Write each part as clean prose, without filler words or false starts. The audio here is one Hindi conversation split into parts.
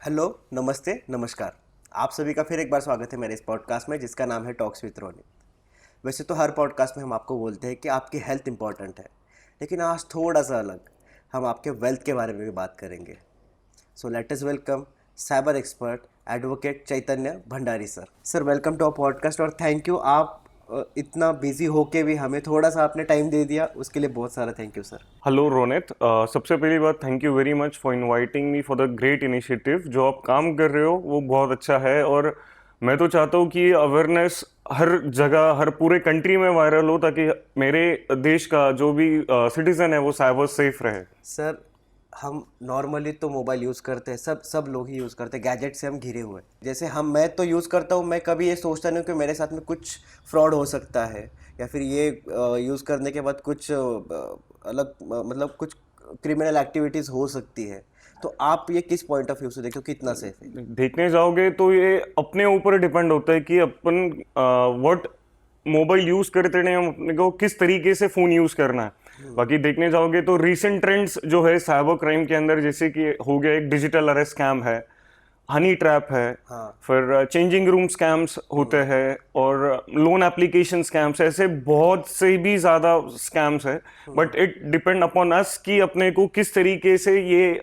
हेलो, नमस्ते, नमस्कार। आप सभी का फिर एक बार स्वागत है मेरे इस पॉडकास्ट में जिसका नाम है टॉक्स विद रोनित। वैसे तो हर पॉडकास्ट में हम आपको बोलते हैं कि आपकी हेल्थ इंपॉर्टेंट है, लेकिन आज थोड़ा सा अलग, हम आपके वेल्थ के बारे में भी बात करेंगे। So let us welcome cyber expert advocate Chaitanya Bhandari sir. Sir welcome to our podcast और थैंक यू। आप इतना बिजी होके भी हमें थोड़ा सा आपने टाइम दे दिया, उसके लिए बहुत सारा thank you sir. Hello Ronit, सबसे पहली बात thank you very much for inviting me for the great initiative. जो आप काम कर रहे हो वो बहुत अच्छा है और मैं तो चाहता हूँ कि अवेयरनेस हर जगह हर पूरे कंट्री में वायरल हो ताकि मेरे देश का जो भी सिटीजन है वो साइबर सेफ रहे। सर हम नॉर्मली तो मोबाइल यूज़ करते हैं, सब लोग ही यूज़ करते हैं, गैजेट से हम घिरे हुए हैं। जैसे मैं तो यूज़ करता हूँ, मैं कभी ये सोचता नहीं हूँ कि मेरे साथ में कुछ फ्रॉड हो सकता है या फिर ये यूज़ करने के बाद कुछ अलग मतलब कुछ क्रिमिनल एक्टिविटीज़ हो सकती है। तो आप ये किस पॉइंट ऑफ व्यू से देखते हो कितना सेफ है? देखने जाओगे तो ये अपने ऊपर डिपेंड होता है कि अपन व्हाट मोबाइल यूज करते हैं, हम अपने को किस तरीके से फोन यूज करना है। बाकी देखने जाओगे तो रीसेंट ट्रेंड्स जो है साइबर क्राइम के अंदर, जैसे कि हो गया एक डिजिटल अरेस्ट स्कैम है, हनी ट्रैप है, हाँ। फिर चेंजिंग रूम स्कैम्स होते हैं और लोन एप्लीकेशन स्कैम्स, ऐसे बहुत से भी ज़्यादा स्कैम्स है। But it depend upon us कि अपने को किस तरीके से ये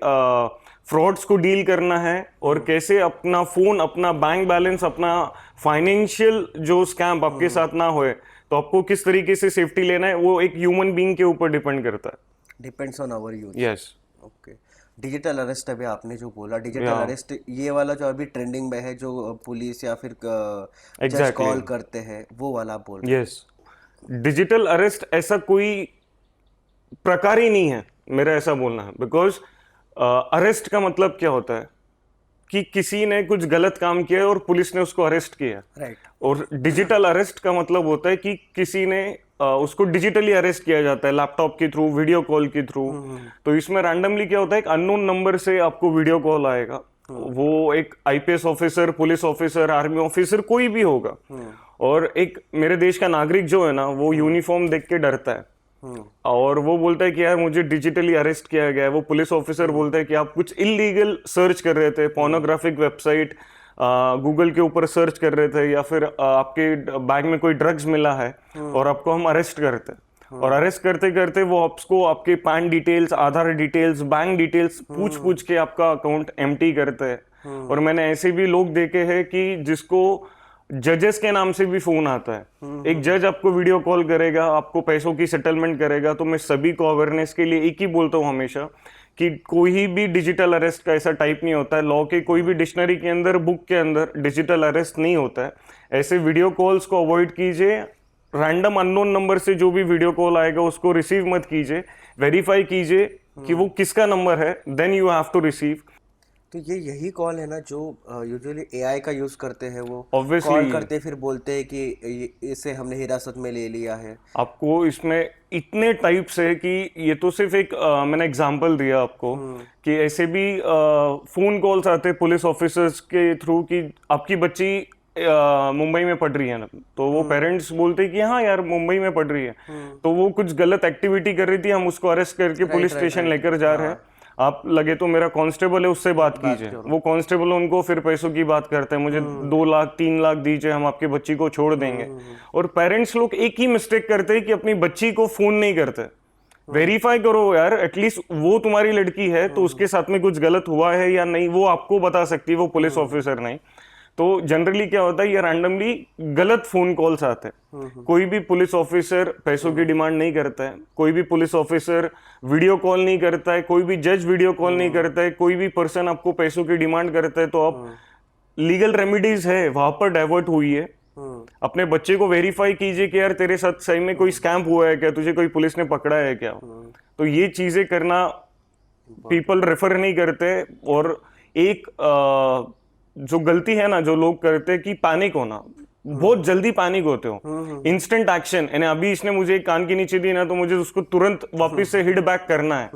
फ्रॉड्स को डील करना है और कैसे अपना फ़ोन, अपना बैंक बैलेंस, अपना फाइनेंशियल जो स्कैम आपके साथ ना होए, तो आपको किस तरीके से सेफ्टी लेना है वो एक ह्यूमन बीइंग के ऊपर डिपेंड करता है। Depends on our use. Yes. Okay. Digital arrest अभी आपने जो बोला, या डिजिटल अरेस्ट ये वाला जो अभी ट्रेंडिंग में है, जो पुलिस या फिर जज एग्जैक्टली। कॉल करते हैं, वो वाला आप बोल रहे हैं? यस। डिजिटल अरेस्ट ऐसा कोई प्रकार ही नहीं है, मेरा ऐसा बोलना है। बिकॉज अरेस्ट का मतलब क्या होता है कि किसी ने कुछ गलत काम किया है और पुलिस ने उसको अरेस्ट किया। राइट। और डिजिटल अरेस्ट का मतलब होता है कि किसी ने उसको डिजिटली अरेस्ट किया जाता है, लैपटॉप के थ्रू, वीडियो कॉल के थ्रू। तो इसमें रैंडमली क्या होता है, एक अननोन नंबर से आपको वीडियो कॉल आएगा। वो एक IPS officer, police officer, army officer, कोई भी होगा। और एक मेरे देश का नागरिक जो है ना, वो यूनिफॉर्म देख के डरता है और वो बोलता है कि यार मुझे डिजिटली अरेस्ट किया गया है। वो पुलिस ऑफिसर बोलता है कि आप कुछ इलीगल सर्च कर रहे थे, पोर्नोग्राफिक वेबसाइट गूगल के ऊपर सर्च कर रहे थे, या फिर आपके बैग में कोई ड्रग्स मिला है और आपको हम अरेस्ट करते हैं। और अरेस्ट करते करते वो आपको आपके पैन डिटेल्स, आधार डिटेल्स, बैंक डिटेल्स पूछ पूछ के आपका अकाउंट एम्प्टी करते हैं। और मैंने ऐसे भी लोग देखे हैं कि जिसको जजेस के नाम से भी फोन आता है। एक जज आपको वीडियो कॉल करेगा, आपको पैसों की सेटलमेंट करेगा। तो मैं सभी को अवेयरनेस के लिए एक ही बोलता हूँ हमेशा कि कोई भी डिजिटल अरेस्ट का ऐसा टाइप नहीं होता है। लॉ के कोई भी डिक्शनरी के अंदर, बुक के अंदर डिजिटल अरेस्ट नहीं होता है। ऐसे वीडियो कॉल्स को अवॉइड कीजिए। रैंडम अननोन नंबर से जो भी वीडियो कॉल आएगा उसको रिसीव मत कीजिए। वेरीफाई कीजिए कि वो किसका नंबर है, then you have to receive. तो ये यही कॉल है ना जो यूजुअली एआई का यूज़ करते हैं, वो कॉल ऑब्वियसली करते फिर बोलते हैं कि इसे हमने हिरासत में ले लिया है। आपको इसमें इतने टाइप्स है कि ये तो सिर्फ एक मैंने एग्जांपल दिया आपको कि ऐसे भी फोन कॉल्स आते हैं पुलिस ऑफिसर्स के थ्रू कि आपकी बच्ची मुंबई में पढ़ रही है ना। तो वो पेरेंट्स बोलते हैं कि हाँ यार मुंबई में पढ़ रही है, तो वो कुछ गलत एक्टिविटी कर रही थी, हम उसको अरेस्ट करके पुलिस राइट, स्टेशन राइट। लेकर जा रहे हैं। आप लगे तो मेरा कांस्टेबल है, उससे बात कीजिए। करो। वो कांस्टेबल उनको फिर पैसों की बात करते हैं, मुझे 2 लाख 3 लाख दीजिए, हम आपकी बच्ची को छोड़ देंगे। और पेरेंट्स लोग एक ही मिस्टेक करते हैं कि अपनी बच्ची को फोन नहीं करते। वेरीफाई करो यार, एटलीस्ट वो तुम्हारी लड़की है तो उसके साथ में कुछ गलत हुआ है या नहीं वो आपको बता सकती है, वो पुलिस ऑफिसर नहीं। तो जनरली क्या होता है, ये रैंडमली गलत फोन कॉल्स आते हैं। कोई भी पुलिस ऑफिसर पैसों की डिमांड नहीं करता है, कोई भी पुलिस ऑफिसर वीडियो कॉल नहीं करता है, कोई भी जज वीडियो कॉल नहीं करता है, कोई भी पर्सन आपको पैसों की डिमांड करता है तो आप लीगल रेमेडीज है वहां पर डाइवर्ट हुई है। अपने बच्चे को वेरीफाई कीजिए कि यार तेरे साथ सही में कोई स्कैम हुआ है क्या, तुझे कोई पुलिस ने पकड़ा है क्या। तो ये चीजें करना पीपल रेफर नहीं करते। और एक जो गलती है ना जो लोग करते हैं कि पैनिक होना, बहुत जल्दी पैनिक होते हो। इंस्टेंट एक्शन, यानी अभी इसने मुझे एक कान के नीचे दी ना तो मुझे उसको तुरंत वापस से हिट बैक करना है।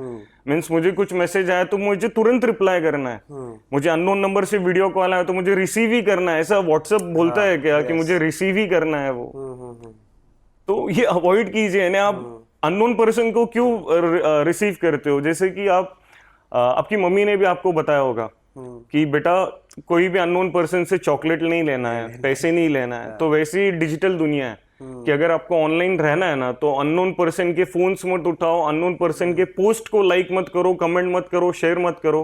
मीन्स मुझे कुछ मैसेज आया तो मुझे तुरंत रिप्लाई करना है। मुझे अननोन नंबर से वीडियो कॉल आया तो मुझे रिसीव ही करना है। ऐसा व्हाट्सएप बोलता है क्या कि मुझे रिसीव ही करना है वो। तो ये अवॉइड कीजिए। यानी आप अननोन पर्सन को क्यों रिसीव करते हो। जैसे कि आप आपकी मम्मी ने भी आपको बताया होगा कि बेटा कोई भी अननोन पर्सन से चॉकलेट नहीं लेना है, पैसे नहीं लेना है। तो वैसे ही डिजिटल दुनिया है कि अगर आपको ऑनलाइन रहना है ना, तो अननोन पर्सन के फोन्स मत उठाओ, अननोन पर्सन के पोस्ट को लाइक मत करो, कमेंट मत करो, शेयर मत करो,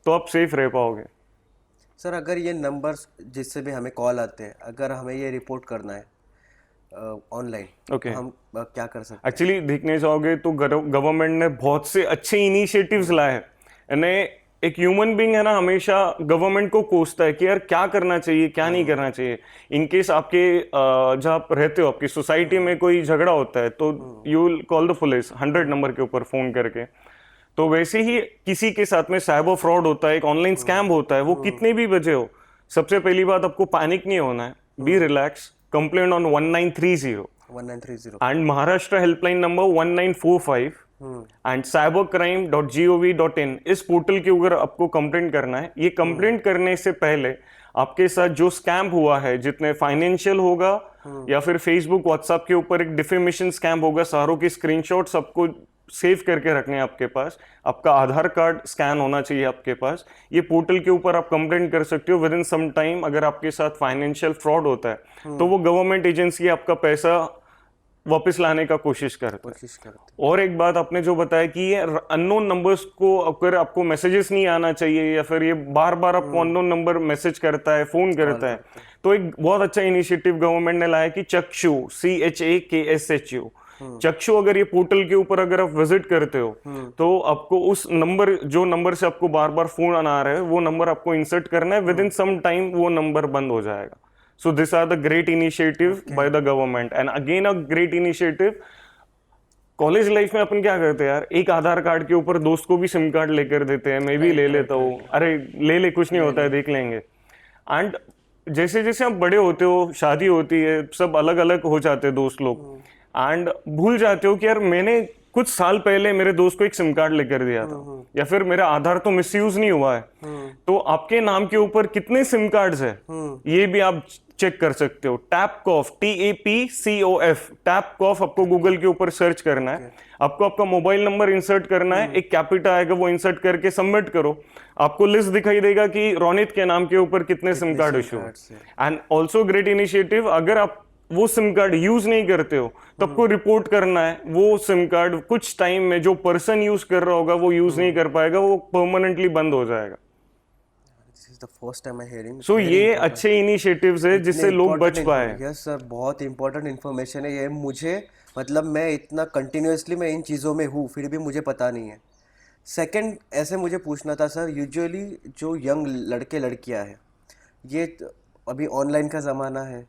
तो आप सेफ रह पाओगे। सर अगर ये नंबर्स जिससे भी हमें कॉल आते हैं, अगर हमें ये रिपोर्ट करना है ऑनलाइन, ओके, हम क्या कर सकते हैं? एक्चुअली देखने जाओगे तो गवर्नमेंट ने बहुत से अच्छे इनिशिएटिव्स लाए हैं। यानी एक ह्यूमन बीइंग है ना, हमेशा गवर्नमेंट को कोसता है कि यार क्या करना चाहिए, क्या नहीं करना चाहिए। इन केस आपके जहाँ आप रहते हो, आपकी सोसाइटी में कोई झगड़ा होता है, तो you will call the police 100 number के ऊपर फोन करके। तो वैसे ही किसी के साथ में साइबर फ्रॉड होता है, एक ऑनलाइन स्कैम होता है, वो कितने भी बजे हो, सबसे पहली बात आपको पैनिक नहीं होना है, be relax, complain on 1930 1930 and Maharashtra helpline number 1945 and cybercrime.gov.in इस पोर्टल के ऊपर आपको कंप्लेंट करना है। ये कंप्लेंट करने से पहले आपके साथ जो स्कैम हुआ है, जितने फाइनेंशियल होगा या फिर फेसबुक व्हाट्सएप के ऊपर एक डिफेमेशन स्कैम होगा, सारों की स्क्रीनशॉट्स आपको सेव करके रखने हैं आपके पास। आपका आधार कार्ड स्कैन होना चाहिए आपके पास। ये पोर्टल के ऊपर आप कंप्लेंट कर सकते हो विद इन सम टाइम। अगर आपके साथ फाइनेंशियल फ्रॉड होता है तो वो गवर्नमेंट एजेंसी आपका पैसा वापस लाने का कोशिश करते हैं। और एक बात आपने जो बताया कि ये अननोन नंबर्स को अगर आपको मैसेजेस नहीं आना चाहिए, या फिर ये बार बार आपको अननोन नंबर मैसेज करता है, फोन करता है, तो एक बहुत अच्छा इनिशिएटिव गवर्नमेंट ने लाया कि चक्षु, CHAKSHU, चक्षु, अगर ये पोर्टल के ऊपर अगर आप विजिट करते हो तो आपको उस नंबर, जो नंबर से आपको बार बार फोन आ रहा है, वो नंबर आपको इंसर्ट करना है। विद इन सम टाइम वो नंबर बंद हो जाएगा। So these are the great initiative by the government, and again a great initiative। College life में अपन क्या करते हैं यार, एक आधार कार्ड के ऊपर दोस्त को भी सिम कार्ड लेकर देते हैं, मैं भी ले लेता हूँ, अरे ले कुछ नहीं होता है, देख लेंगे। एंड जैसे जैसे आप बड़े होते हो, शादी होती है, सब अलग अलग हो जाते हैं दोस्त लोग, एंड भूल जाते हो कि यार मैंने कुछ साल पहले मेरे दोस्त को एक सिम कार्ड लेकर दिया था, या फिर मेरा आधार तो मिसयूज नहीं हुआ है। तो आपके नाम के ऊपर कितने सिम कार्ड्स है, ये भी आप चेक कर सकते हो। टैपकॉफ, TAPCOF, टैपकॉफ आपको गूगल के ऊपर सर्च करना है। आपको आपका मोबाइल नंबर इंसर्ट करना है, एक कैपिटा आएगा, वो इंसर्ट करके सबमिट करो, आपको लिस्ट दिखाई देगा कि रोनित के नाम के ऊपर कितने SIM card issue. And also great initiative, अगर आप वो सिम कार्ड यूज नहीं करते हो तो आपको रिपोर्ट करना है। वो सिम कार्ड कुछ टाइम में जो पर्सन यूज कर रहा होगा वो यूज नहीं कर पाएगा, वो परमानेंटली बंद हो जाएगा। First time I hearing. So ये अच्छे इनिशिएटिव्स है जिससे लोग बच पाए। यस सर, बहुत इंपॉर्टेंट इन्फॉर्मेशन है ये मुझे, मतलब मैं इतना कंटिन्यूअसली मैं इन चीज़ों में हूँ, फिर भी मुझे पता नहीं है। सेकंड, ऐसे मुझे पूछना था सर, यूजुअली जो यंग लड़के लड़कियाँ हैं, ये अभी ऑनलाइन का ज़माना है,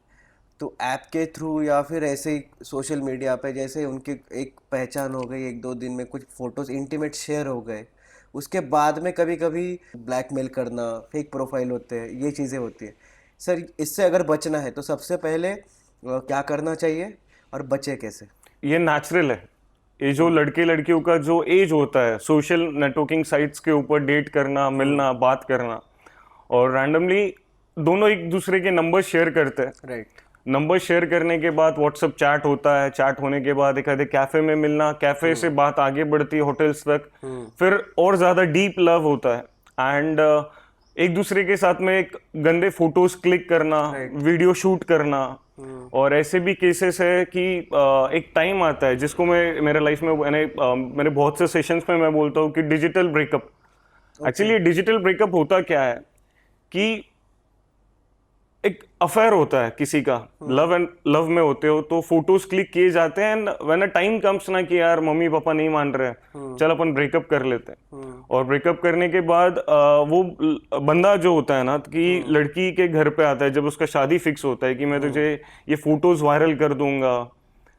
तो ऐप के थ्रू या फिर ऐसे ही सोशल मीडिया पे, जैसे उनकी एक पहचान हो गई, 1-2 दिन में कुछ फोटोज़ इंटीमेट शेयर हो गए, उसके बाद में कभी कभी ब्लैकमेल करना, फेक प्रोफाइल होते हैं, ये चीज़ें होती है। सर इससे अगर बचना है तो सबसे पहले क्या करना चाहिए और बचे कैसे? ये नेचुरल है। ये जो लड़के लड़कियों का जो एज होता है, सोशल नेटवर्किंग साइट्स के ऊपर डेट करना, मिलना, बात करना, और रैंडमली दोनों एक दूसरे के नंबर शेयर करते हैं। राइट। नंबर शेयर करने के बाद व्हाट्सएप चैट होता है, चैट होने के बाद एक आधे कैफे में मिलना, कैफे से बात आगे बढ़ती है होटल्स तक, फिर और ज्यादा डीप लव होता है। एंड एक दूसरे के साथ में एक गंदे फोटोज क्लिक करना, वीडियो शूट करना। और ऐसे भी केसेस है कि एक टाइम आता है जिसको मैं मेरे लाइफ में मैंने बहुत से सेशंस में मैं बोलता हूँ कि digital breakup. Actually digital breakup होता क्या है कि एक अफेयर होता है किसी का, लव में होते हो तो फोटोज क्लिक किए जाते हैं, and when a time comes ना कि यार मम्मी पापा नहीं मान रहे, चल अपन ब्रेकअप कर लेते हैं। और ब्रेकअप करने के बाद वो बंदा जो होता है ना कि लड़की के घर पे आता है, जब उसका शादी फिक्स होता है कि मैं तुझे ये फोटोज वायरल कर दूंगा,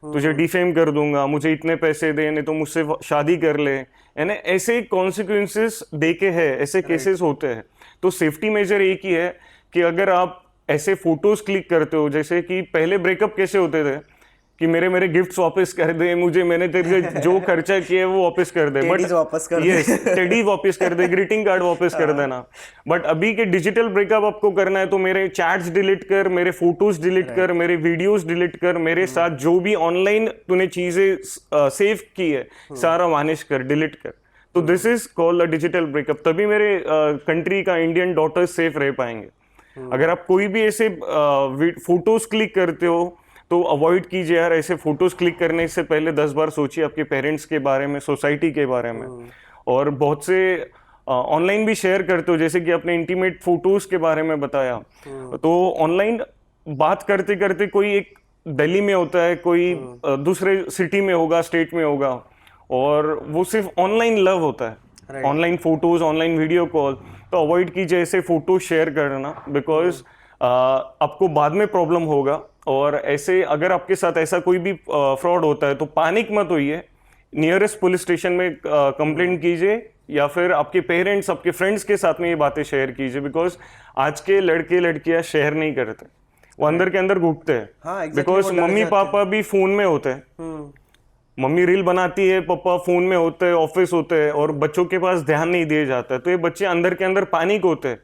तुझे डिफेम कर दूंगा, मुझे इतने पैसे दे, नहीं तो मुझसे शादी कर ले, यानी ऐसे कॉन्सिक्वेंसेस देके है, ऐसे केसेस होते हैं। तो सेफ्टी मेजर एक ही है कि अगर आप ऐसे फोटोज क्लिक करते हो, जैसे कि पहले ब्रेकअप कैसे होते थे कि मेरे गिफ्ट्स वापस कर दे, मुझे मैंने तेरे जो खर्चा किया है वो वापस कर दे, बट टेडी वापस कर दे, ग्रीटिंग कार्ड वापस कर देना। बट अभी के डिजिटल ब्रेकअप आपको करना है तो मेरे चैट्स डिलीट कर, मेरे फोटोज डिलीट कर, मेरे वीडियोस डिलीट कर, मेरे साथ जो भी ऑनलाइन तूने चीजें सेव की है सारा वानिश कर, डिलीट कर। तो this is called a digital breakup. तभी मेरे कंट्री का इंडियन डॉटर्स सेफ रह पाएंगे। अगर आप कोई भी ऐसे फोटोज क्लिक करते हो तो अवॉइड कीजिए यार। ऐसे फोटोज क्लिक करने से पहले 10 बार सोचिए आपके पेरेंट्स के बारे में, सोसाइटी के बारे में। और बहुत से ऑनलाइन भी शेयर करते हो, जैसे कि अपने इंटीमेट फोटोज के बारे में बताया। तो ऑनलाइन बात करते करते कोई एक दिल्ली में होता है, कोई दूसरे सिटी में होगा, स्टेट में होगा, और वो सिर्फ ऑनलाइन लव होता है, online photos, online video call. तो अवॉइड कीजिए ऐसे फोटो शेयर करना, बिकॉज आपको बाद में प्रॉब्लम होगा। और ऐसे अगर आपके साथ ऐसा कोई भी फ्रॉड होता है तो पैनिक मत होइए, नियरेस्ट पुलिस स्टेशन में कंप्लेंट कीजिए, या फिर आपके पेरेंट्स, आपके फ्रेंड्स के साथ में ये बातें शेयर कीजिए। बिकॉज आज के लड़के लड़कियां शेयर नहीं करते, वो अंदर के अंदर घुटते हैं। हाँ, exactly, बिकॉज मम्मी पापा भी फोन में होते हैं, मम्मी रील बनाती है, पापा फोन में होते हैं, ऑफिस होते हैं, और बच्चों के पास ध्यान नहीं दिया जाता है। तो ये बच्चे अंदर के अंदर पैनिक होते हैं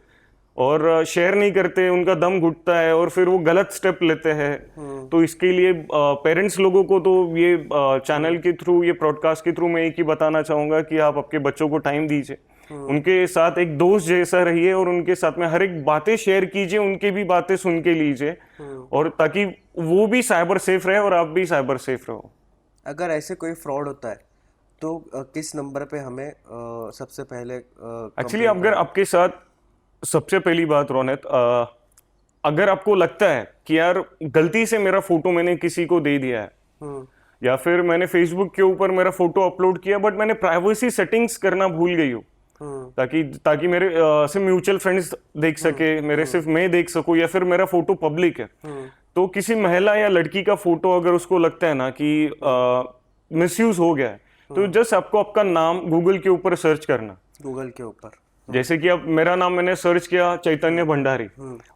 और शेयर नहीं करते, उनका दम घुटता है और फिर वो गलत स्टेप लेते हैं। तो इसके लिए पेरेंट्स लोगों को तो ये चैनल के थ्रू, ये ब्रॉडकास्ट के थ्रू मैं एक ही बताना चाहूंगा कि आप आपके बच्चों को टाइम दीजिए, उनके साथ एक दोस्त जैसा रहिए, और उनके साथ में हर एक बातें शेयर कीजिए, उनकी भी बातें सुन के लीजिए, और ताकि वो भी साइबर सेफ रहे और आप भी साइबर सेफ रहो। अगर ऐसे कोई फ्रॉड होता है तो किस नंबर पे हमें सबसे पहले एक्चुअली अगर आपके साथ, सबसे पहली बात रोनित, अगर आपको लगता है कि यार गलती से मेरा फोटो मैंने किसी को दे दिया है, या फिर मैंने फेसबुक के ऊपर मेरा फोटो अपलोड किया बट मैंने प्राइवेसी सेटिंग्स करना भूल गई हूँ, ताकि मेरे सिर्फ म्यूचुअल फ्रेंड्स देख सके, मेरे सिर्फ मैं देख सकूं, या फिर मेरा फोटो पब्लिक है, तो किसी महिला या लड़की का फोटो अगर उसको लगता है ना कि मिसयूज हो गया है, तो जस्ट आपको आपका नाम गूगल के ऊपर सर्च करना। गूगल के ऊपर जैसे कि अब मेरा नाम मैंने सर्च किया चैतन्य भंडारी,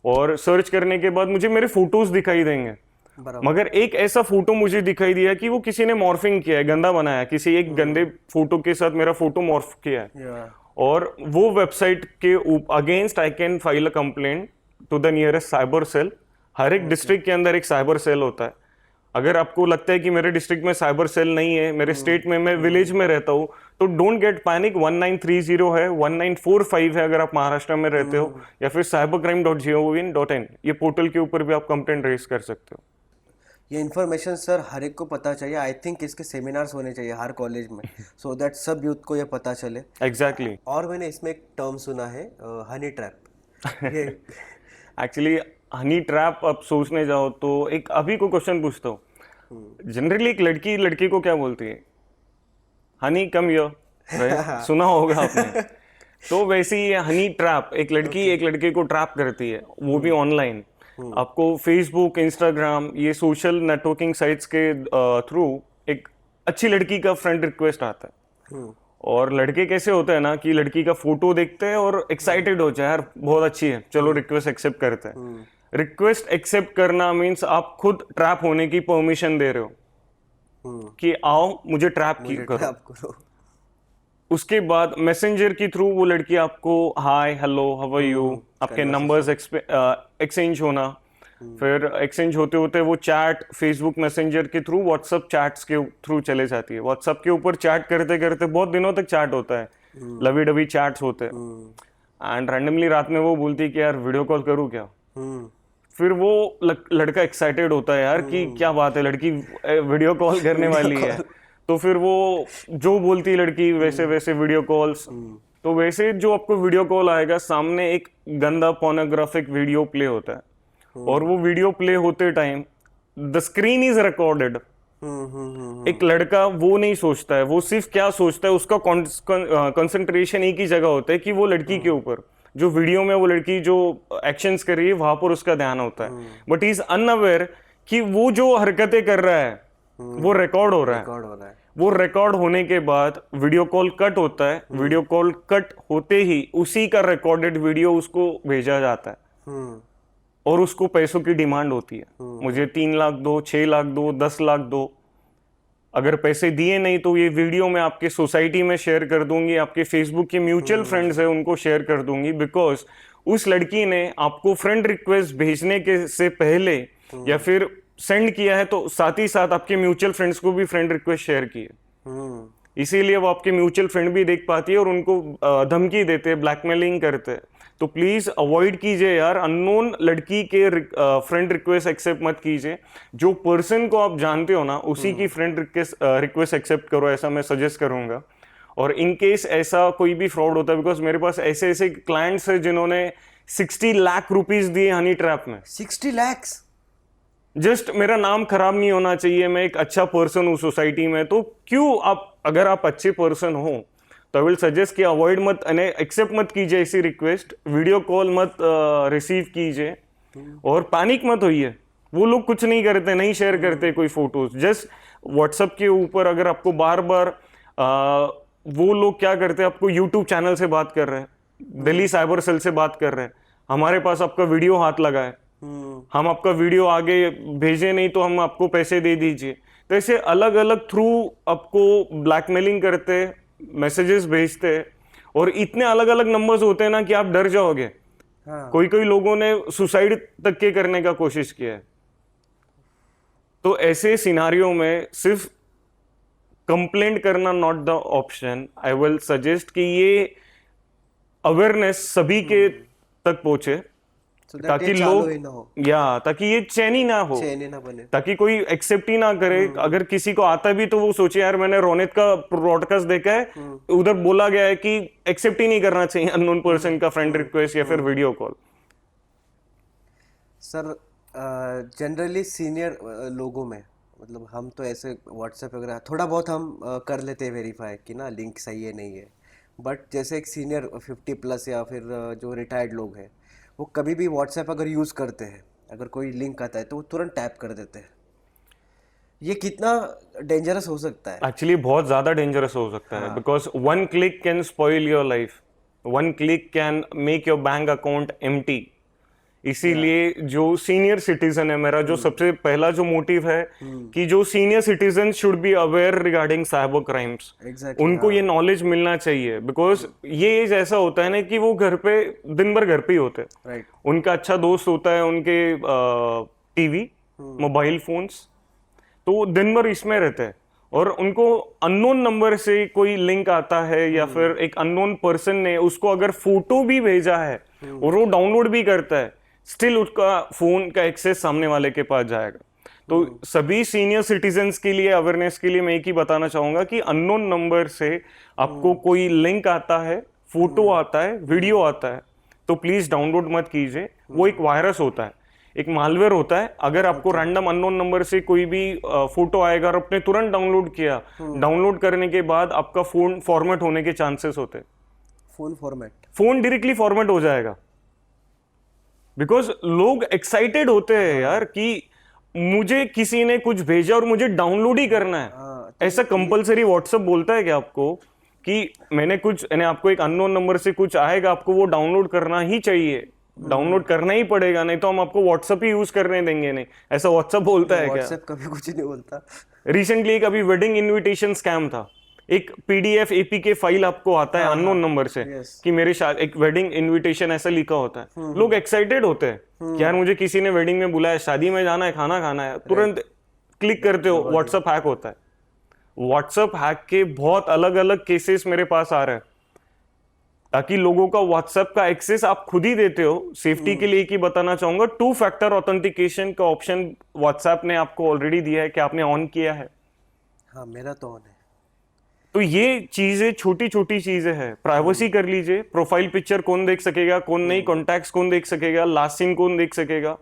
और सर्च करने के बाद मुझे मेरे फोटोज दिखाई देंगे, मगर एक ऐसा फोटो मुझे दिखाई दिया कि वो किसी ने मॉर्फिंग किया है, गंदा बनाया, किसी एक गंदे फोटो के साथ मेरा फोटो मॉर्फ किया है, और वो वेबसाइट के against I can file a complaint to the nearest cyber cell. हर एक डिस्ट्रिक्ट के अंदर एक साइबर सेल होता है। अगर आपको लगता है कि मेरे डिस्ट्रिक्ट में साइबर सेल नहीं है, मेरे स्टेट में, मैं विलेज में रहता हूँ, तो डोंट गेट पैनिक। 1930 है, 1945 है अगर आप महाराष्ट्र में रहते हो, या फिर cybercrime.gov.in, ये पोर्टल के ऊपर भी आप कंप्लेंट रेज कर सकते हो। ये इन्फॉर्मेशन सर हर एक को पता चाहिए। आई थिंक इसके सेमिनार्स होने चाहिए हर कॉलेज में, सो दैट सब यूथ को ये पता चले। एग्जैक्टली। और मैंने इसमें एक टर्म सुना है, हनी ट्रैप। ये एक्चुअली हनी ट्रैप आप सोचने जाओ तो एक अभी को क्वेश्चन पूछता हूँ, जनरली एक लड़की लड़की को क्या बोलती है? Honey come here, right? सुना होगा आपने। तो वैसे ही हनी ट्रैप, एक लड़की एक लड़के को ट्रैप करती है, वो भी ऑनलाइन। आपको फेसबुक, इंस्टाग्राम, ये सोशल नेटवर्किंग साइट्स के थ्रू एक अच्छी लड़की का फ्रेंड रिक्वेस्ट आता है, और लड़के कैसे होते हैं ना कि लड़की का फोटो देखते हैं और एक्साइटेड हो जाए, यार बहुत अच्छी है, चलो रिक्वेस्ट एक्सेप्ट करते हैं। रिक्वेस्ट एक्सेप्ट करना मीन्स आप खुद ट्रैप होने की परमिशन दे रहे हो कि आओ मुझे ट्रैप करो। उसके बाद मैसेंजर के थ्रू वो लड़की आपको हाय, हेलो, हाउ आर यू, आपके नंबर्स एक्सचेंज होना, फिर एक्सचेंज होते होते वो चैट फेसबुक मैसेंजर के थ्रू व्हाट्सएप चैट्स के थ्रू चले जाती है। व्हाट्सएप के ऊपर चैट करते करते बहुत दिनों तक चैट होता है, लवी डवी चैट्स होते हैं, एंड रैंडमली रात में वो बोलती है कि यार वीडियो कॉल करूँ क्या। फिर वो लड़का एक्साइटेड होता है यार कि क्या बात है, लड़की वीडियो कॉल करने वाली है, तो फिर वो जो बोलती है लड़की वैसे वैसे वीडियो कॉल्स। तो वैसे जो आपको वीडियो कॉल आएगा, सामने एक गंदा पोर्नोग्राफिक वीडियो प्ले होता है, और वो वीडियो प्ले होते time the screen is recorded. एक लड़का वो नहीं सोचता है, वो सिर्फ क्या सोचता है, उसका कंसंट्रेशन एक ही जगह होता है कि वो लड़की के ऊपर, जो वीडियो में वो लड़की जो एक्शंस कर रही है वहां पर उसका ध्यान होता है, बट इज अनअवेयर कि वो जो हरकतें कर रहा है वो रिकॉर्ड हो रहा है। वो रिकॉर्ड होने के बाद वीडियो कॉल कट होता है, वीडियो कॉल कट होते ही उसी का रिकॉर्डेड वीडियो उसको भेजा जाता है, और उसको पैसों की डिमांड होती है, मुझे 3 लाख दो, 6 लाख दो, 10 लाख दो। अगर पैसे दिए नहीं तो ये वीडियो मैं आपके सोसाइटी में शेयर कर दूंगी, आपके फेसबुक के म्यूचुअल फ्रेंड्स है उनको शेयर कर दूंगी, बिकॉज उस लड़की ने आपको फ्रेंड रिक्वेस्ट भेजने के से पहले या फिर सेंड किया है, तो साथ ही साथ आपके म्यूचुअल फ्रेंड्स को भी फ्रेंड रिक्वेस्ट शेयर की है। इसीलिए वो आपके म्यूचुअल फ्रेंड भी देख पाती है और उनको धमकी देते हैं, ब्लैकमेलिंग करते हैं। तो प्लीज अवॉइड कीजिए यार, अननोन लड़की के फ्रेंड रिक्वेस्ट एक्सेप्ट मत कीजिए। जो पर्सन को आप जानते हो ना, उसी की फ्रेंड रिक्वेस्ट एक्सेप्ट करो, ऐसा मैं सजेस्ट करूंगा। और इन केस ऐसा कोई भी फ्रॉड होता है, बिकॉज मेरे पास ऐसे ऐसे क्लाइंट्स हैं जिन्होंने 60 लाख रुपीस दिए हनी ट्रैप में। 60 लाख? जस्ट मेरा नाम खराब नहीं होना चाहिए, मैं एक अच्छा पर्सन हूँ सोसाइटी में, तो क्यों आप, अगर आप अच्छे पर्सन हो तो आई विल सजेस्ट कि अवॉइड मत, एक्सेप्ट मत कीजिए ऐसी रिक्वेस्ट, वीडियो कॉल मत रिसीव कीजिए और पैनिक मत होइए। वो लोग कुछ नहीं करते, नहीं शेयर करते कोई फोटोज। जस्ट व्हाट्सएप के ऊपर अगर आपको बार बार वो लोग क्या करते हैं, आपको यूट्यूब चैनल से बात कर रहे हैं, दिल्ली साइबर सेल से बात कर रहे हैं, हमारे पास आपका वीडियो हाथ लगा है, हम आपका वीडियो आगे भेजे नहीं तो हम आपको पैसे दे दीजिए। तो ऐसे अलग अलग थ्रू आपको ब्लैकमेलिंग करते, मैसेजेस भेजते, और इतने अलग अलग नंबर्स होते हैं ना कि आप डर जाओगे। कोई कोई लोगों ने सुसाइड तक के करने का कोशिश किया है। तो ऐसे सिनारियों में सिर्फ कंप्लेंट करना not the option. I will suggest कि ये अवेयरनेस सभी के तक पहुंचे, ताकि लोग ताकि ये चैनी ना हो, बने, ताकि कोई एक्सेप्ट ही ना करे। अगर किसी को आता भी तो वो सोचे यार मैंने रोनित का ब्रॉडकास्ट देखा है, उधर बोला गया है कि एक्सेप्ट ही नहीं करना चाहिए अननोन पर्सन का फ्रेंड रिक्वेस्ट या फिर video call. Sir generally senior लोगों में, मतलब हम तो ऐसे व्हाट्सएप वगैरह थोड़ा बहुत हम कर लेते हैं वेरीफाई कि ना लिंक सही है नहीं है, बट जैसे एक सीनियर 50+ या फिर जो रिटायर्ड लोग हैं, वो कभी भी व्हाट्सएप अगर यूज़ करते हैं, अगर कोई लिंक आता है तो वो तुरंत टैप कर देते हैं। ये कितना डेंजरस हो सकता है? एक्चुअली बहुत ज़्यादा डेंजरस हो सकता है, because 1 click can spoil your life, 1 click can make your bank account empty. इसीलिए जो सीनियर सिटीजन है, मेरा जो सबसे पहला जो मोटिव है कि जो senior citizen should be aware regarding cyber crimes. उनको ये नॉलेज मिलना चाहिए, बिकॉज ये एज ऐसा होता है ना कि वो घर पे दिन भर घर पे ही होते हैं। उनका अच्छा दोस्त होता है उनके टीवी, मोबाइल फोन्स, तो वो दिन भर इसमें रहते हैं, और उनको अननोन नंबर से कोई लिंक आता है या फिर एक अननोन पर्सन ने उसको अगर फोटो भी भेजा है और वो डाउनलोड भी करता है, स्टिल उसका फोन का एक्सेस सामने वाले के पास जाएगा। तो सभी सीनियर सिटीजन्स के लिए अवेयरनेस के लिए मैं एक ही बताना चाहूंगा कि अननोन नंबर से आपको कोई लिंक आता है, फोटो आता है, वीडियो आता है, तो प्लीज डाउनलोड मत कीजिए। वो एक वायरस होता है, एक मालवेयर होता है। अगर आपको रैंडम अननोन नंबर से कोई भी फोटो आएगा और आपने तुरंत डाउनलोड किया, डाउनलोड करने के बाद आपका फोन फॉर्मेट होने के चांसेस होते हैं। फोन डायरेक्टली फॉर्मेट हो जाएगा, बिकॉज लोग एक्साइटेड होते हैं यार कि मुझे किसी ने कुछ भेजा और मुझे डाउनलोड ही करना है। ऐसा कंपलसरी व्हाट्सएप बोलता है कि आपको कि मैंने कुछ, यानी आपको एक अननोन नंबर से कुछ आएगा, आपको वो डाउनलोड करना ही चाहिए, डाउनलोड करना ही पड़ेगा, नहीं तो हम आपको व्हाट्सएप ही यूज करने देंगे नहीं। ऐसा व्हाट्सएप बोलता है क्या? व्हाट्सएप कभी कुछ नहीं बोलता। रिसेंटली एक अभी वेडिंग इनविटेशन स्कैम था, एक पीडीएफ एपीके फाइल आपको आता है अननोन नंबर से कि मेरे एक वेडिंग इनविटेशन ऐसा लिखा होता है। लोग एक्साइटेड होते हैं कि यार मुझे किसी ने वेडिंग में बुलाया, शादी में जाना है, खाना खाना है, तुरंत क्लिक करते हो, व्हाट्सएप हैक होता है। व्हाट्सएप हैक के बहुत अलग अलग केसेस मेरे पास आ रहे हैं, ताकि लोगों का व्हाट्सएप का एक्सेस आप खुद ही देते हो। सेफ्टी के लिए की बताना चाहूंगा, 2 फैक्टर ऑथेंटिकेशन का ऑप्शन व्हाट्सएप ने आपको ऑलरेडी दिया है कि आपने ऑन किया है। हाँ, मेरा तो ऑन है। तो ये चीजें छोटी छोटी चीजें हैं, प्राइवेसी कर लीजिए। प्रोफाइल पिक्चर कौन देख सकेगा, कौन नहीं, कॉन्टैक्ट्स कौन देख सकेगा, लास्ट सीन कौन देख सकेगा।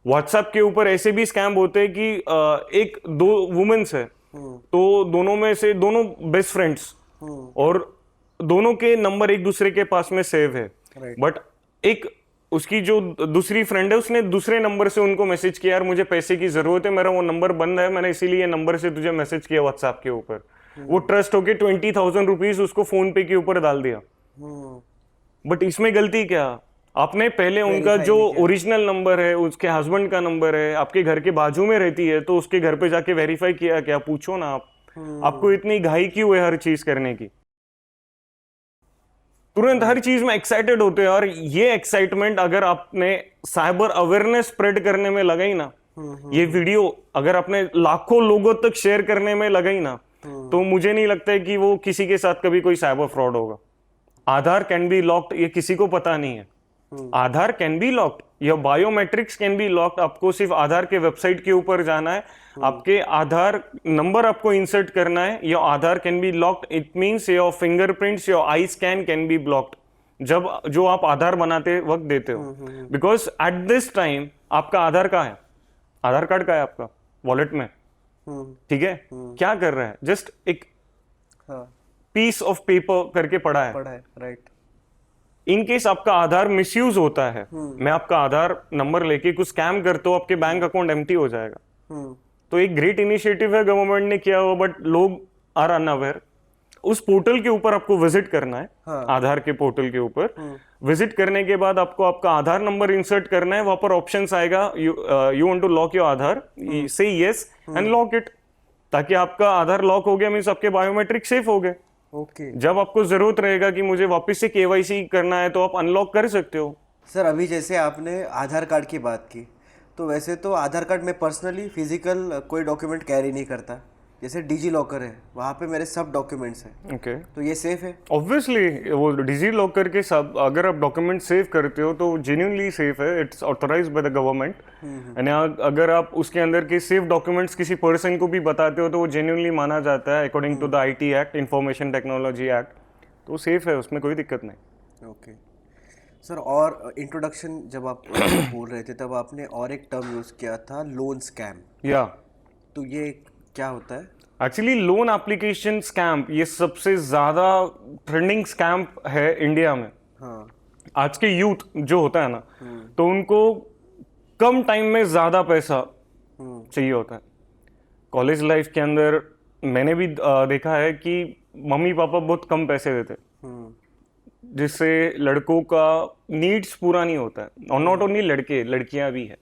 व्हाट्सएप के ऊपर ऐसे भी स्कैम होते हैं कि एक दो वुमेन्स है, तो दोनों में से दोनों बेस्ट फ्रेंड्स, और दोनों के नंबर एक दूसरे के पास में सेव है, बट एक उसकी जो दूसरी फ्रेंड है उसने दूसरे नंबर से उनको मैसेज किया, यार मुझे पैसे की जरूरत है, मेरा वो नंबर बंद है, मैंने इसीलिए नंबर से तुझे मैसेज किया व्हाट्सएप के ऊपर। वो ट्रस्ट होके 20,000 रुपीज उसको फोन पे के ऊपर डाल दिया। बट इसमें गलती क्या, आपने पहले उनका जो ओरिजिनल नंबर है, उसके हस्बैंड का नंबर है, आपके घर के बाजू में रहती है, तो उसके घर पे जाके वेरीफाई किया क्या? पूछो ना आप, आपको इतनी घाई क्यों है हर चीज करने की? तुरंत हर चीज में एक्साइटेड होते हैं, और ये एक्साइटमेंट अगर आपने साइबर अवेयरनेस स्प्रेड करने में लगाई ना, ये वीडियो अगर आपने लाखों लोगों तक शेयर करने में लगाई ना, तो मुझे नहीं लगता है कि वो किसी के साथ कभी कोई साइबर फ्रॉड होगा। आधार कैन बी लॉक्ड, ये किसी को पता नहीं है। Aadhaar can be locked, your biometrics can be locked. आपको सिर्फ आधार के वेबसाइट के ऊपर जाना है, आपके आधार नंबर आपको इंसर्ट करना है, your Aadhaar can be locked. It means your fingerprints, your I scan can be blocked जब जो आप आधार बनाते वक्त देते हो। बिकॉज एट दिस टाइम आपका आधार कहाँ है, आधार कार्ड का है आपका वॉलेट में, ठीक है, क्या कर रहा है, जस्ट एक पीस ऑफ पेपर करके पड़ा है, राइट। इन केस आपका आधार मिसयूज होता है, मैं आपका आधार नंबर लेके कुछ स्कैम करता हूँ, आपके बैंक अकाउंट एम्प्टी हो जाएगा। तो एक ग्रेट इनिशिएटिव है गवर्नमेंट ने किया हुआ, बट लोग आर अनअवेयर। उस पोर्टल के ऊपर आपको विजिट करना है, आधार के पोर्टल के ऊपर विजिट करने के बाद आपको आपका आधार नंबर इंसर्ट करना है। वहां पर ऑप्शंस आएगा, you want to lock your Aadhaar, say yes and lock it, ताकि आपका आधार लॉक हो गया मींस आपके बायोमेट्रिक सेफ हो गए। ओके। जब आपको जरूरत रहेगा कि मुझे वापस से केवाईसी करना है तो आप अनलॉक कर सकते हो। सर अभी जैसे आपने आधार कार्ड की बात की, तो वैसे तो आधार कार्ड में पर्सनली फिजिकल कोई डॉक्यूमेंट कैरी नहीं करता, जैसे डिजी लॉकर है, वहाँ पे मेरे सब डॉक्यूमेंट्स हैं। ओके, तो ये सेफ है? ऑब्वियसली वो डिजी लॉकर के सब अगर आप डॉक्यूमेंट सेव करते हो तो जेन्युइनली सेफ है, it's authorised by the government. And अगर आप उसके अंदर के सेफ डॉक्यूमेंट्स किसी पर्सन को भी बताते हो तो वो जेन्युइनली माना जाता है according to the IT act, information technology act, तो सेफ है, उसमें कोई दिक्कत नहीं। ओके सर, और इंट्रोडक्शन जब आप बोल रहे थे तब आपने और एक टर्म यूज़ किया था, लोन स्कैम। या तो ये क्या होता है? एक्चुअली लोन एप्लीकेशन स्कैम ये सबसे ज्यादा ट्रेंडिंग स्कैम है इंडिया में। हाँ। आज के यूथ जो होता है ना, तो उनको कम टाइम में ज्यादा पैसा चाहिए होता है। कॉलेज लाइफ के अंदर मैंने भी देखा है कि मम्मी पापा बहुत कम पैसे देते, जिससे लड़कों का नीड्स पूरा नहीं होता है, और नॉट ओनली लड़के, लड़कियां भी है।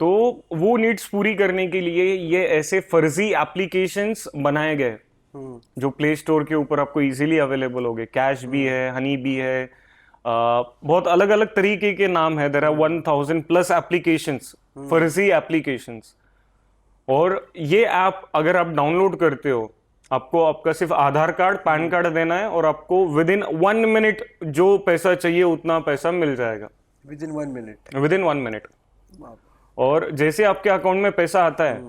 तो वो नीड्स पूरी करने के लिए ये ऐसे फर्जी एप्लीकेशंस बनाए गए जो प्ले स्टोर के ऊपर आपको इजीली अवेलेबल हो गए। कैश भी है, हनी भी है, बहुत अलग अलग तरीके के नाम है। देयर आर 1000+ एप्लीकेशंस, फर्जी एप्लीकेशंस। और ये ऐप अगर आप डाउनलोड करते हो, आपको आपका सिर्फ आधार कार्ड, पैन कार्ड देना है और आपको विद इन 1 मिनट जो पैसा चाहिए उतना पैसा मिल जाएगा। With in 1 minute? With in 1 minute. और जैसे आपके अकाउंट में पैसा आता है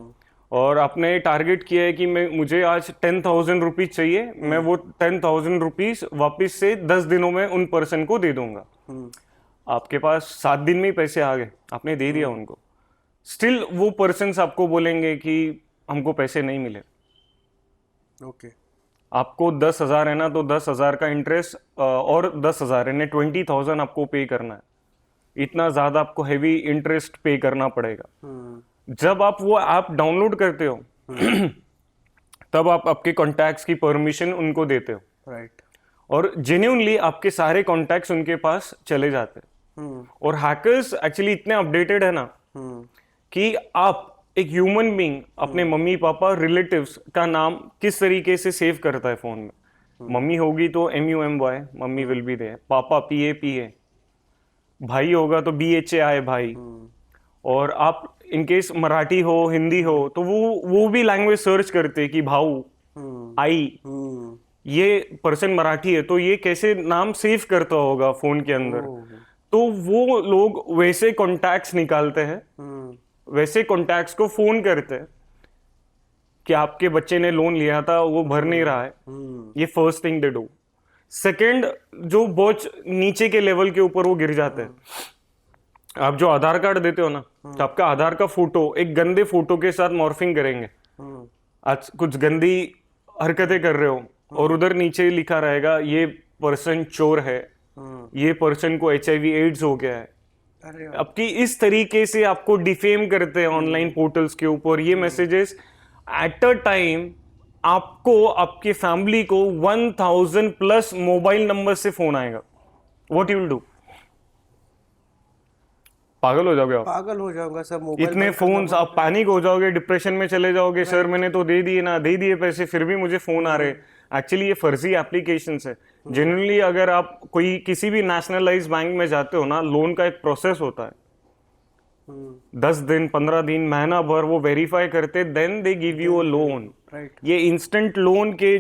और आपने टारगेट किया है कि मुझे आज 10,000 रुपीज चाहिए, मैं वो 10,000 रुपीज वापिस से 10 दिनों में उन पर्सन को दे दूंगा। आपके पास 7 दिन में ही पैसे आ गए, आपने दे दिया उनको, स्टिल वो पर्सन आपको बोलेंगे कि हमको पैसे नहीं मिले। ओके। आपको 10,000 है ना, तो 10,000 का इंटरेस्ट और 10,000 यानी 20,000 आपको पे करना है। इतना ज्यादा आपको हेवी इंटरेस्ट पे करना पड़ेगा। जब आप वो ऐप डाउनलोड करते हो तब आप आपके कॉन्टैक्ट्स की परमिशन उनको देते हो, राइट। और जेन्युइनली आपके सारे कॉन्टैक्ट्स उनके पास चले जाते हैं। और हैकर्स एक्चुअली इतने अपडेटेड है ना कि आप एक ह्यूमन बीइंग अपने मम्मी पापा रिलेटिव्स का नाम किस तरीके से सेव करता है फोन में। मम्मी होगी तो MUMY, mummy will be there, papa PAPA, भाई होगा तो BHAI भाई। और आप इनकेस मराठी हो, हिंदी हो, तो वो भी लैंग्वेज सर्च करते कि भाऊ, आई, ये पर्सन मराठी है तो ये कैसे नाम सेव करता होगा फोन के अंदर। तो वो लोग वैसे कॉन्टैक्ट्स निकालते हैं, वैसे कॉन्टैक्ट्स को फोन करते हैं कि आपके बच्चे ने लोन लिया था, वो भर नहीं रहा है। ये first thing they do. Second, जो बहुत नीचे के लेवल के ऊपर वो गिर जाते हैं। आप जो आधार कार्ड देते हो ना, तो आपका आधार का फोटो एक गंदे फोटो के साथ मॉर्फिंग करेंगे। आज कुछ गंदी हरकतें कर रहे हो और उधर नीचे लिखा रहेगा ये पर्सन चोर है, ये पर्सन को HIV AIDS हो गया है। आपकी इस तरीके से आपको डिफेम करते हैं ऑनलाइन पोर्टल्स के ऊपर। ये मैसेजेस एट अ टाइम आपको, आपके फैमिली को 1000+ मोबाइल नंबर से फोन आएगा। What you will do? पागल हो जाओगे आप, पागल हो जाऊंगा सर। मोबाइल इतने फोन्स, आप पैनिक हो जाओगे, डिप्रेशन में चले जाओगे। सर मैंने तो दे दिए ना, दे दिए पैसे, फिर भी मुझे फोन आ रहे। एक्चुअली ये फर्जी एप्लीकेशंस है। जनरली अगर आप कोई किसी भी नेशनलाइज बैंक में जाते हो ना, लोन का एक प्रोसेस होता है, 10 दिन, 15 दिन, महीना भर वो वेरीफाई करते, then they give you a loan. Right. ये इंस्टेंट लोन के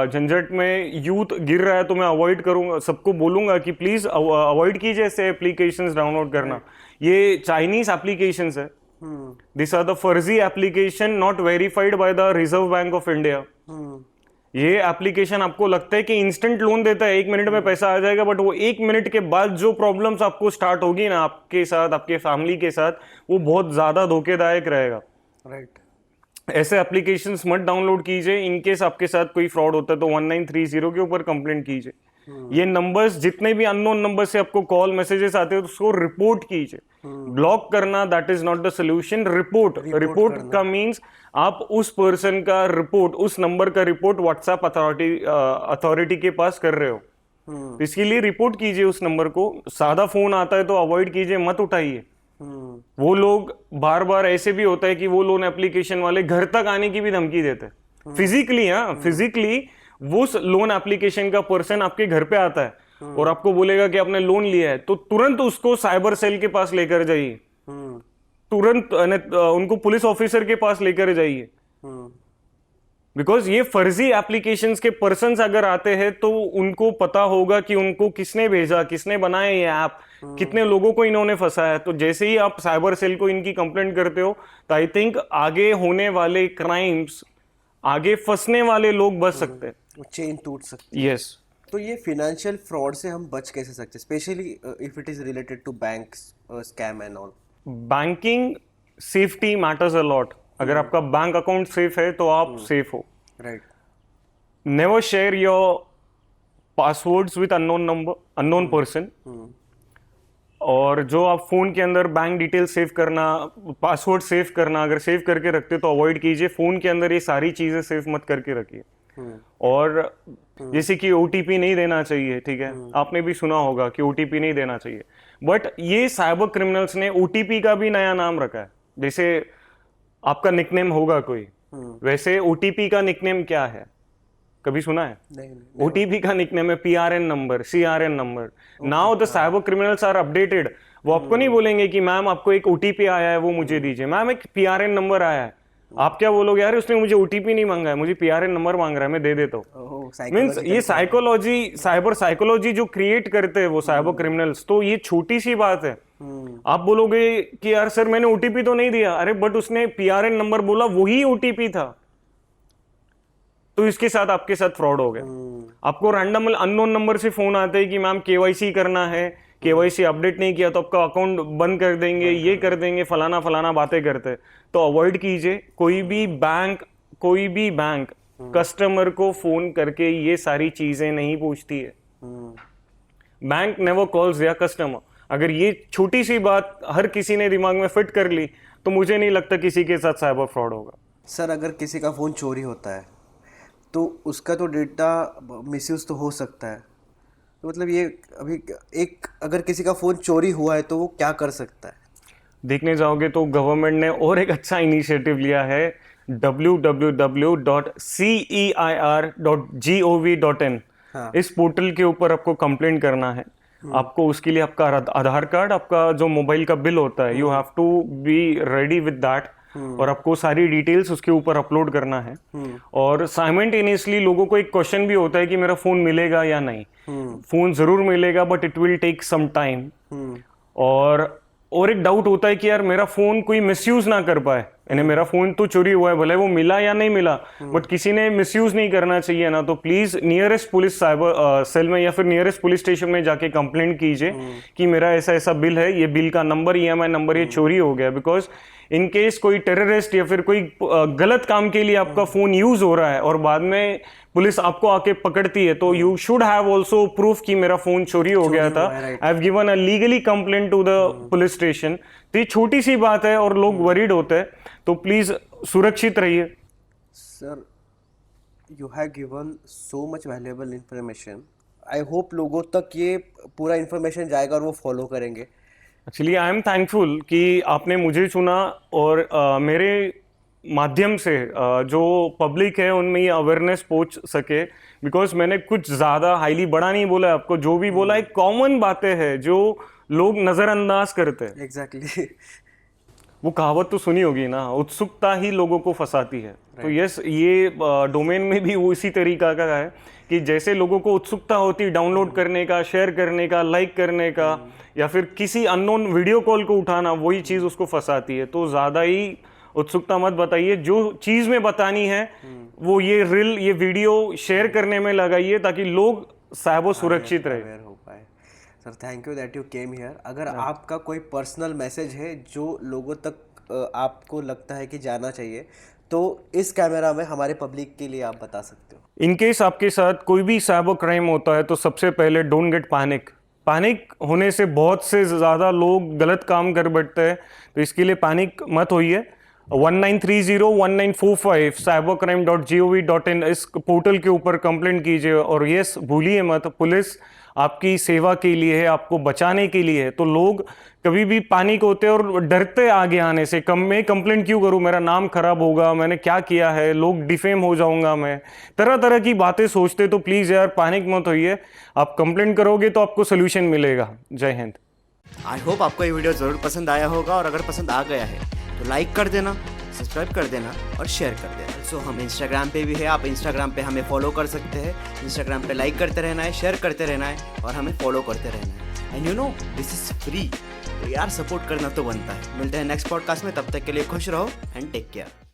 झंझट में यूथ गिर रहा है, तो मैं अवॉइड करूंगा, सबको बोलूंगा कि प्लीज अवॉइड कीजिए ऐसे एप्लीकेशंस डाउनलोड करना। ये चाइनीज एप्लीकेशंस है, दिस आर द फर्जी application not verified by the reserve bank of India. ये एप्लीकेशन आपको लगता है कि इंस्टेंट लोन देता है, 1 मिनट में पैसा आ जाएगा, बट वो 1 मिनट के बाद जो प्रॉब्लम्स आपको स्टार्ट होगी ना आपके साथ, आपके फैमिली के साथ, वो बहुत ज्यादा धोखेदायक रहेगा। राइट। ऐसे एप्लीकेशंस मत डाउनलोड कीजिए। इनकेस आपके साथ कोई फ्रॉड होता है तो 1930 के ऊपर कंप्लेंट कीजिए। ये नंबर्स, जितने भी अननोन नंबर से आपको कॉल मैसेजेस आते हैं, तो उसको रिपोर्ट कीजिए। ब्लॉक करना that is not the solution. Report का मीन्स आप उस पर्सन का रिपोर्ट, उस नंबर का रिपोर्ट व्हाट्सएप अथॉरिटी के पास कर रहे हो, तो इसके लिए रिपोर्ट कीजिए उस नंबर को। सादा फोन आता है तो अवॉइड कीजिए, मत उठाइए। वो लोग बार बार, ऐसे भी होता है कि वो लोन एप्लीकेशन वाले घर तक आने की भी धमकी देते हैं फिजिकली। हाँ, फिजिकली वो लोन एप्लीकेशन का पर्सन आपके घर पे आता है और आपको बोलेगा कि आपने लोन लिया है, तो तुरंत उसको साइबर सेल के पास लेकर जाइए, तुरंत उनको पुलिस ऑफिसर के पास लेकर जाइए। बिकॉज ये फर्जी एप्लीकेशंस के पर्सन्स अगर आते हैं तो उनको पता होगा कि उनको किसने भेजा, किसने बनाया ये ऐप, कितने लोगों को इन्होंने फंसाया। तो जैसे ही आप साइबर सेल को इनकी कंप्लेंट करते हो, तो आई थिंक आगे होने वाले क्राइम्स, आगे फंसने वाले लोग बच सकते हैं, चेन टूट सकती है। यस। तो ये फिनेंशियल फ्रॉड से हम बच कैसे सकते हैं, specially if it is related to banks scam and all? Banking safety matters a lot. अगर आपका बैंक अकाउंट सेफ है तो आप सेफ हो। Right. Never share your passwords with unknown number, unknown person. और जो आप फोन के अंदर बैंक डिटेल सेव करना, पासवर्ड सेव करना, अगर सेव करके रखते हो तो अवॉइड कीजिए। फोन के अंदर ये सारी चीजें सेव मत करके रखिए। और जैसे कि ओटीपी नहीं देना चाहिए, ठीक है, आपने भी सुना होगा कि ओटीपी नहीं देना चाहिए, बट ये साइबर क्रिमिनल्स ने ओटीपी का भी नया नाम रखा है। जैसे आपका निकनेम होगा कोई, वैसे ओटीपी का निकनेम क्या है, कभी सुना है? नहीं। ओटीपी का निकनेम है PRN number, CRN number. Now the cyber criminals are updated. वो आपको नहीं बोलेंगे कि मैम आपको एक ओटीपी आया है वो मुझे दीजिए, मैम एक पीआरएन नंबर आया है। आप क्या बोलोगे, यार उसने मुझे ओटीपी नहीं मांगा है, मुझे पीआरएन नंबर मांग रहा है, मैं दे देता हूँ। मीन्स ये साइकोलॉजी, साइबर साइकोलॉजी जो क्रिएट करते हैं वो साइबर क्रिमिनल्स, तो ये छोटी सी बात है। आप बोलोगे कि यार सर मैंने ओटीपी तो नहीं दिया, अरे बट उसने पीआरएन नंबर बोला, वही ओटीपी था, तो इसके साथ आपके साथ फ्रॉड हो गया। आपको रैंडम अननोन नंबर से फोन आते हैं कि मैम केवाईसी करना है, केवाईसी अपडेट नहीं किया तो आपका अकाउंट बंद कर देंगे, ये कर देंगे, फलाना फलाना बातें करते हैं। तो अवॉइड कीजिए। कोई भी बैंक कस्टमर को फोन करके ये सारी चीजें नहीं पूछती है। Bank never calls there customer. अगर ये छोटी सी बात हर किसी ने दिमाग में फिट कर ली तो मुझे नहीं लगता किसी के साथ साइबर फ्रॉड होगा। सर, अगर किसी का फ़ोन चोरी होता है तो उसका तो डेटा मिसयूज़ तो हो सकता है, तो मतलब ये अभी एक, अगर किसी का फ़ोन चोरी हुआ है तो वो क्या कर सकता है? देखने जाओगे तो गवर्नमेंट ने और एक अच्छा इनिशिएटिव लिया है, www.ceir.gov.in। इस पोर्टल के ऊपर आपको कंप्लेंट करना है। आपको उसके लिए आपका आधार कार्ड, आपका जो मोबाइल का बिल होता है, you have to be ready with that, और आपको सारी डिटेल्स उसके ऊपर अपलोड करना है। और साइमल्टेनियसली लोगों को एक क्वेश्चन भी होता है कि मेरा फोन मिलेगा या नहीं। फोन जरूर मिलेगा but it will take some time. और एक डाउट होता है कि यार मेरा फोन कोई मिसयूज ना कर पाए, यानी मेरा फोन तो चोरी हुआ है, भले वो मिला या नहीं मिला, बट किसी ने मिसयूज नहीं करना चाहिए ना। तो please nearest police cyber cell में या फिर नियरेस्ट पुलिस स्टेशन में जाके कंप्लेंट कीजिए कि मेरा ऐसा ऐसा बिल है, ये बिल का नंबर, ईएमआई नंबर ये चोरी हो गया। बिकॉज इन केस कोई टेररिस्ट या फिर कोई गलत काम के लिए आपका फोन यूज हो रहा है और बाद में पुलिस आपको आके पकड़ती है, तो you should have also proof कि मेरा फोन चोरी हो गया था। I have given a legally complaint to the police station. तो ये छोटी सी बात है और लोग वरीड होते हैं, तो प्लीज सुरक्षित रहिए। Sir, you have given so much valuable information. I hope लोगों तक ये पूरा इंफॉर्मेशन जाएगा और वो फॉलो करेंगे। एक्चुअली आई एम थैंकफुल कि आपने मुझे चुना और मेरे माध्यम से जो पब्लिक है उनमें ये अवेयरनेस पहुंच सके। बिकॉज मैंने कुछ ज़्यादा हाईली बड़ा नहीं बोला आपको, जो भी बोला एक कॉमन बातें हैं जो लोग नज़रअंदाज करते हैं। एग्जैक्टली। वो कहावत तो सुनी होगी ना, उत्सुकता ही लोगों को फंसाती है। तो यस, ये डोमेन में भी वो इसी तरीका का है कि जैसे लोगों को उत्सुकता होती डाउनलोड करने का, शेयर करने का, लाइक करने का, या फिर किसी अननोन वीडियो कॉल को उठाना, वही चीज़ उसको फंसाती है। तो ज़्यादा ही उत्सुकता मत बताइए, जो चीज़ में बतानी है वो ये रील, ये वीडियो शेयर करने में लगाइए ताकि लोग साहबो सुरक्षित रहे। अवेयर हो पाए। Sir thank you that you came here. अगर आपका कोई पर्सनल मैसेज है जो लोगों तक आपको लगता है कि जाना चाहिए, तो इस कैमरा में हमारे पब्लिक के लिए आप बता सकते हो। इन केस आपके साथ कोई भी साइबर क्राइम होता है तो सबसे पहले डोंट गेट पैनिक। पैनिक होने से बहुत से ज़्यादा लोग गलत काम कर बैठते हैं, तो इसके लिए पैनिक मत होइए। 1930-1945 cybercrime.gov.in इस पोर्टल के ऊपर कंप्लेंट कीजिए। और यस, भूलिए मत, पुलिस आपकी सेवा के लिए है, आपको बचाने के लिए है। तो लोग कभी भी पैनिक होते हैं और डरते आगे आने से, मैं कंप्लेंट क्यों करूं, मेरा नाम खराब होगा, मैंने क्या किया है, लोग डिफेम हो जाऊंगा, मैं तरह तरह की बातें सोचते। तो प्लीज़ यार पैनिक मत होइए, आप कंप्लेंट करोगे तो आपको सोल्यूशन मिलेगा। जय हिंद। आई होप आपको ये वीडियो ज़रूर पसंद आया होगा, और अगर पसंद आ गया है तो लाइक कर देना, सब्सक्राइब कर देना और शेयर कर देना। सो हम इंस्टाग्राम पे भी है, आप इंस्टाग्राम पे हमें फॉलो कर सकते हैं। इंस्टाग्राम पे लाइक करते रहना है, शेयर करते रहना है और हमें फॉलो करते रहना है। And you know this is free, तो यार सपोर्ट करना तो बनता है। मिलते हैं नेक्स्ट पॉडकास्ट में, तब तक के लिए खुश रहो एंड टेक केयर।